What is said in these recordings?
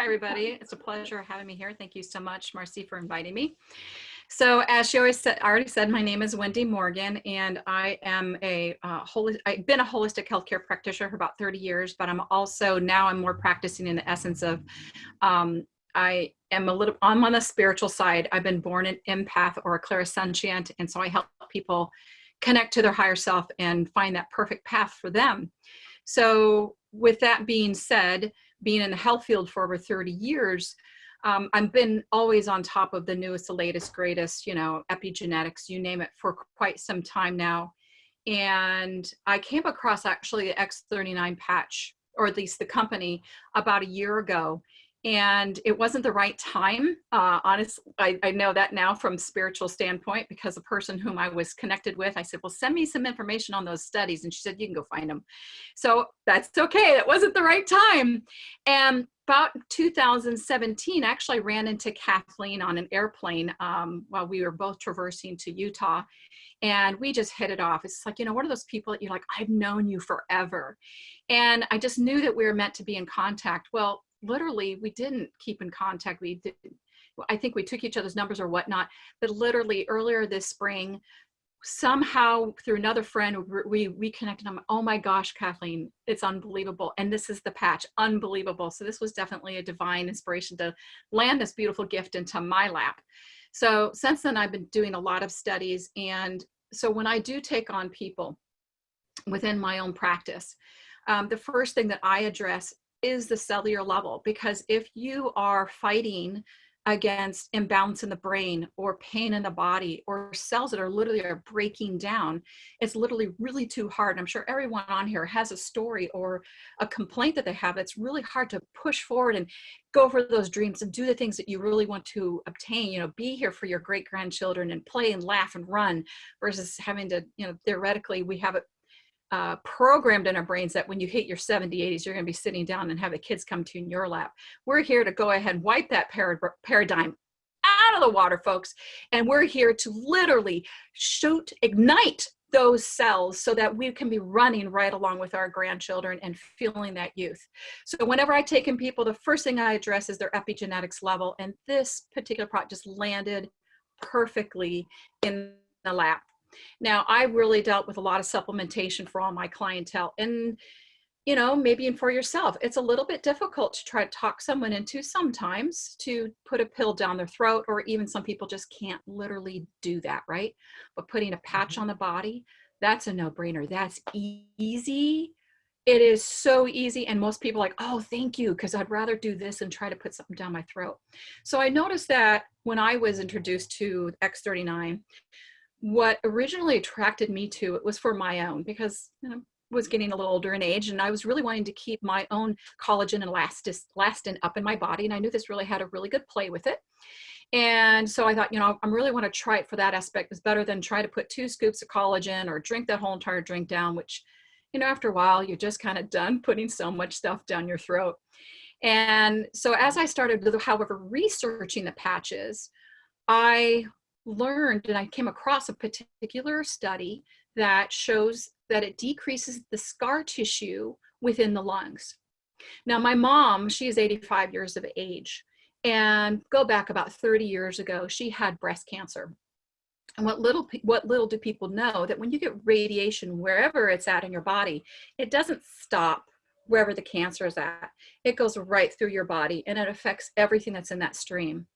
everybody. It's a pleasure having me here. Thank you so much, Marcy, for inviting me. So as she always said, I already said, my name is Wendy Morgan, and I am I've been a holistic healthcare practitioner for about 30 years, but I'm more practicing in the essence of, I'm on the spiritual side. I've been born an empath or a clairsentient, and so I help people connect to their higher self and find that perfect path for them. So with that being said, being in the health field for over 30 years, I've been always on top of the newest, the latest, greatest, epigenetics, you name it, for quite some time now. And I came across actually the X39 patch, or at least the company, about a year ago. And it wasn't the right time. Honestly, I know that now from spiritual standpoint, because the person whom I was connected with, I said, well, send me some information on those studies. And she said, you can go find them. So that's okay. That wasn't the right time. And about 2017, actually, I ran into Kathleen on an airplane while we were both traversing to Utah. And we just hit it off. It's like, one of those people that you're like, I've known you forever. And I just knew that we were meant to be in contact. Well, literally, we didn't keep in contact. I think we took each other's numbers or whatnot, but literally earlier this spring, somehow through another friend, we reconnected. I'm, oh my gosh, Kathleen, it's unbelievable. And this is the patch, unbelievable. So this was definitely a divine inspiration to land this beautiful gift into my lap. So since then, I've been doing a lot of studies. And so when I do take on people within my own practice, the first thing that I address is the cellular level, because if you are fighting against imbalance in the brain or pain in the body or cells that are literally breaking down, it's literally really too hard. I'm sure everyone on here has a story or a complaint that they have. It's really hard to push forward and go for those dreams and do the things that you really want to obtain, be here for your great grandchildren and play and laugh and run, versus having to, theoretically, we have it programmed in our brains that when you hit your 70s, 80s, you're going to be sitting down and have the kids come to you in your lap. We're here to go ahead and wipe that paradigm out of the water, folks. And we're here to literally ignite those cells so that we can be running right along with our grandchildren and feeling that youth. So whenever I take in people, the first thing I address is their epigenetics level. And this particular product just landed perfectly in the lap. Now, I really dealt with a lot of supplementation for all my clientele, and, maybe even for yourself, it's a little bit difficult to try to talk someone into sometimes to put a pill down their throat, or even some people just can't literally do that, right? But putting a patch on the body, that's a no-brainer. That's easy. It is so easy. And most people are like, oh, thank you, because I'd rather do this and try to put something down my throat. So I noticed that when I was introduced to X39, what originally attracted me to it was for my own, because I was getting a little older in age, and I was really wanting to keep my own collagen and elastin up in my body. And I knew this really had a really good play with it. And so I thought, I really want to try it for that aspect. It's better than try to put 2 scoops of collagen or drink that whole entire drink down, which, after a while, you're just kind of done putting so much stuff down your throat. And so as I started, however, researching the patches, I learned, and I came across a particular study that shows that it decreases the scar tissue within the lungs. Now, my mom, she is 85 years of age, and go back about 30 years ago, she had breast cancer. And what little do people know that when you get radiation, wherever it's at in your body, it doesn't stop wherever the cancer is at. It goes right through your body, and it affects everything that's in that stream.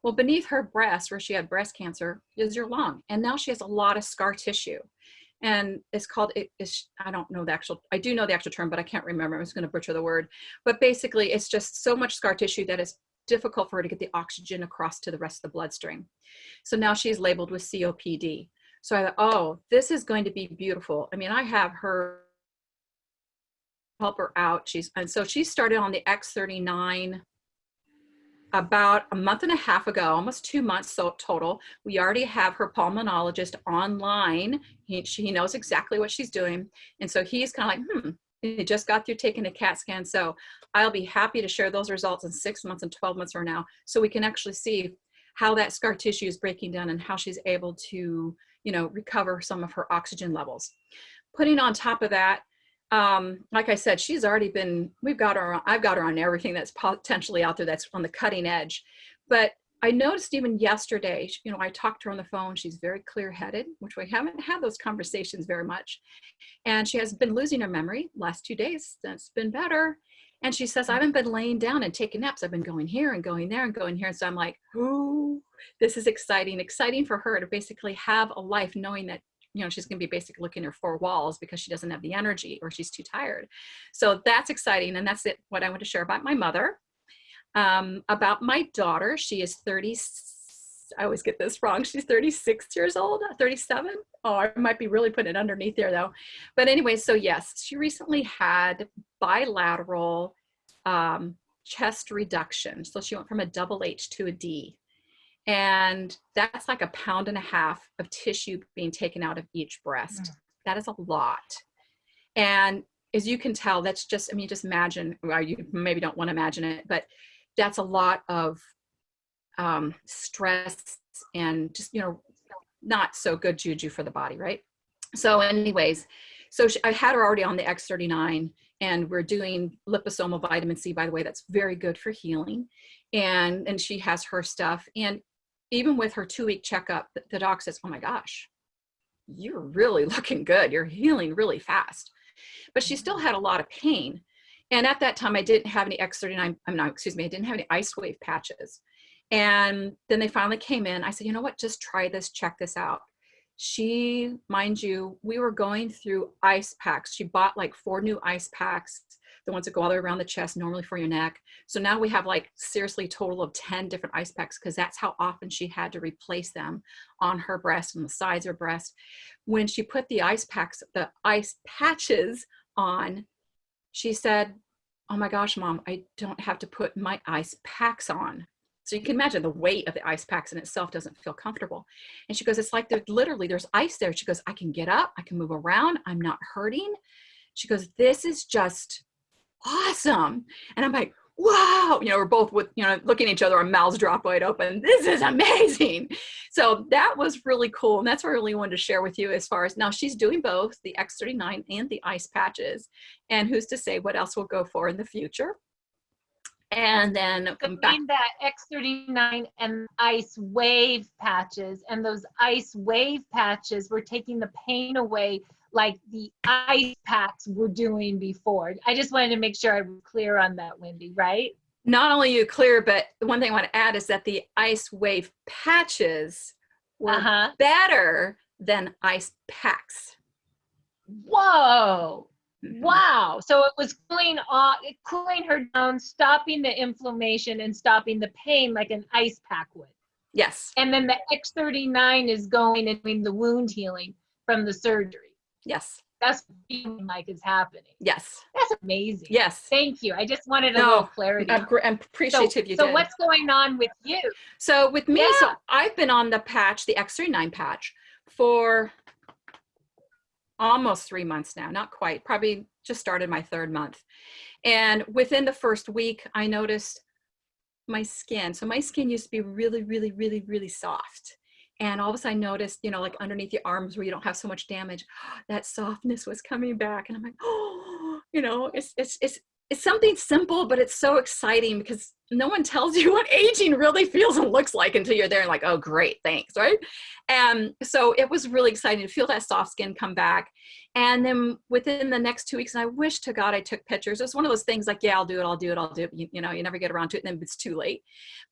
Well, beneath her breast, where she had breast cancer, is your lung. And now she has a lot of scar tissue. And it's called, I don't know the actual, I do know the actual term, but I can't remember. I'm just going to butcher the word. But basically, it's just so much scar tissue that it's difficult for her to get the oxygen across to the rest of the bloodstream. So now she's labeled with COPD. So I thought, oh, this is going to be beautiful. I mean, I have her help her out. And so she started on the X39 about a month and a half ago, almost 2 months so total. We already have her pulmonologist online. He knows exactly what she's doing. And so he's kind of like, he just got through taking a CAT scan. So I'll be happy to share those results in 6 months and 12 months from now, so we can actually see how that scar tissue is breaking down and how she's able to, recover some of her oxygen levels. Putting on top of that, like I said, I've got her on everything that's potentially out there that's on the cutting edge. But I noticed even yesterday, I talked to her on the phone. She's very clear-headed, which we haven't had those conversations very much. And she has been losing her memory last 2 days. That's been better. And she says, I haven't been laying down and taking naps. I've been going here and going there and going here. And so I'm like, ooh, this is exciting for her to basically have a life knowing that, she's going to be basically looking at her four walls because she doesn't have the energy or she's too tired. So that's exciting. And that's what I want to share about my mother. About my daughter, she is 30. I always get this wrong. She's 36 years old, 37. Oh, I might be really putting it underneath there though. But anyway, so yes, she recently had bilateral chest reduction. So she went from a double H to a D. And that's like 1.5 pounds of tissue being taken out of each breast. That is a lot. And as you can tell, that's just, just imagine, well, you maybe don't want to imagine it, but that's a lot of stress and just, not so good juju for the body, right? So anyways, I had her already on the X39, and we're doing liposomal vitamin C, by the way, that's very good for healing. And she has her stuff. And even with her 2-week checkup, the doc says, oh my gosh, you're really looking good. You're healing really fast. But she still had a lot of pain. And at that time, I didn't have any X39, I didn't have any ice wave patches. And then they finally came in. I said, you know what, just try this, check this out. She, mind you, we were going through ice packs. She bought like 4 new ice packs, the ones that go all the way around the chest, normally for your neck. So now we have like seriously a total of 10 different ice packs, because that's how often she had to replace them on her breast and the sides of her breast. When she put the ice patches on, she said, oh my gosh, Mom, I don't have to put my ice packs on. So you can imagine the weight of the ice packs in itself doesn't feel comfortable. And she goes, it's like there's ice there. She goes, I can get up, I can move around, I'm not hurting. She goes, this is just awesome. And I'm like, wow, we're both looking at each other, our mouths drop wide open. This is amazing. So that was really cool. And that's what I really wanted to share with you, as far as now she's doing both the X39 and the ice patches. And who's to say what else we'll go for in the future. And then between that X39 and ice wave patches, and those ice wave patches were taking the pain away like the ice packs were doing before. I just wanted to make sure I was clear on that, Wendy, right? Not only are you clear, but the one thing I want to add is that the ice wave patches were better than ice packs. Whoa. Wow. So it was cooling her down, stopping the inflammation and stopping the pain like an ice pack would. Yes. And then the X39 is going and doing the wound healing from the surgery. Yes. That's what feeling like is happening. Yes. That's amazing. Yes. Thank you. I just wanted a little clarity. I'm appreciative you did. So what's going on with you? So with me, so I've been on the patch, the X39 patch, for almost 3 months now, not quite, probably just started my 3rd month. And within the first week, I noticed my skin. So my skin used to be really, really, really, really soft. And all of a sudden I noticed, like underneath the arms where you don't have so much damage, that softness was coming back. And I'm like, oh, it's something simple, but it's so exciting because no one tells you what aging really feels and looks like until you're there and like, oh, great, thanks, right? And so it was really exciting to feel that soft skin come back. And then within the next 2 weeks, and I wish to God I took pictures. It was one of those things like, yeah, I'll do it. You never get around to it, and then it's too late.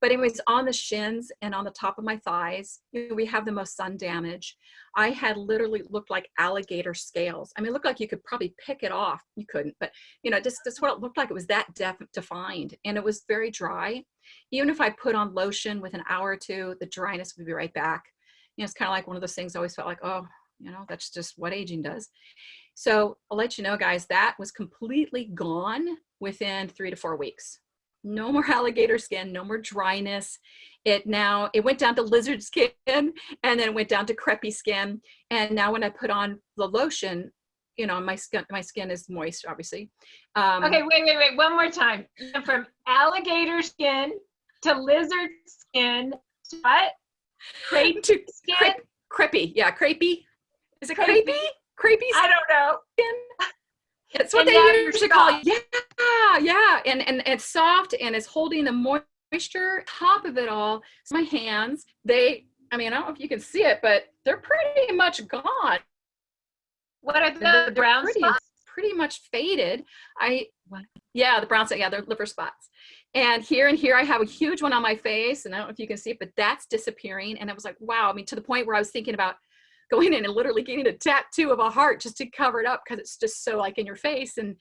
But anyways, on the shins and on the top of my thighs, we have the most sun damage. I had literally looked like alligator scales. I mean, it looked like you could probably pick it off. You couldn't, but that's what it looked like. It was that defined, and it was very dry. Even if I put on lotion with an hour or two, the dryness would be right back. It's kind of like one of those things I always felt like, oh, that's just what aging does. So I'll let you know, guys, that was completely gone within 3 to 4 weeks. No more alligator skin, no more dryness. It went down to lizard skin, and then it went down to crepey skin. And now when I put on the lotion, my skin is moist, obviously. Okay, wait, one more time. From alligator skin to lizard skin to what? Crepe skin? Crepey, yeah, crepey. Is it crepey? Crepey skin? I don't know. It's what And they now you're usually call it. soft. Yeah, yeah. And it's soft and it's holding the moisture top of it all. So my hands, I mean, I don't know if you can see it, but they're pretty much gone. What are the They're brown spots? pretty much faded. I What? Yeah, the brown spots, yeah, they're liver spots. And here I have a huge one on my face, and I don't know if you can see it, but that's disappearing. And it was like, wow. I mean, to the point where I was thinking about going in and literally getting a tattoo of a heart just to cover it up because it's just so like in your face. And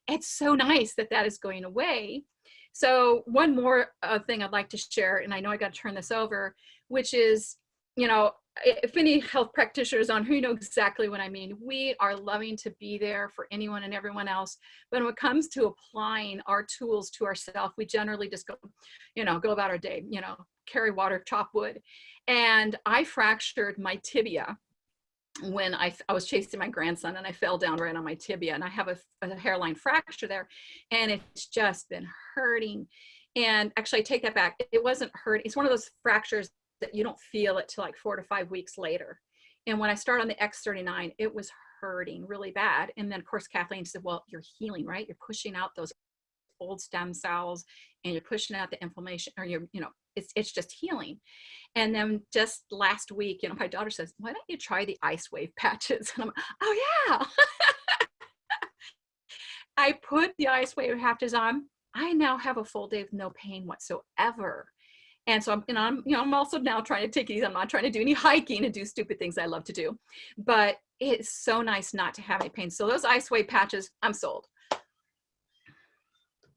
it's so nice that that is going away. So one more thing I'd like to share, and I know I got to turn this over, which is, you know, if any health practitioners on who know exactly what I mean, we are loving to be there for anyone and everyone else. But when it comes to applying our tools to ourselves, we generally just go, go about our day, carry water, chop wood. And I fractured my tibia when I was chasing my grandson, and I fell down right on my tibia, and I have a hairline fracture there, and it's just been hurting. And actually I take that back. It wasn't hurting. It's one of those fractures that you don't feel it till like 4 to 5 weeks later. And when I started on the X39, it was hurting really bad. And then of course, Kathleen said, well, you're healing, right? You're pushing out those old stem cells and you're pushing out the inflammation, or it's just healing. And then just last week, my daughter says, why don't you try the ice wave patches? And I'm like, oh yeah. I put the ice wave patches on. I now have a full day of no pain whatsoever. And so I'm also now trying to take it easy. I'm not trying to do any hiking and do stupid things I love to do, but it's so nice not to have any pain. So those ice wave patches, I'm sold.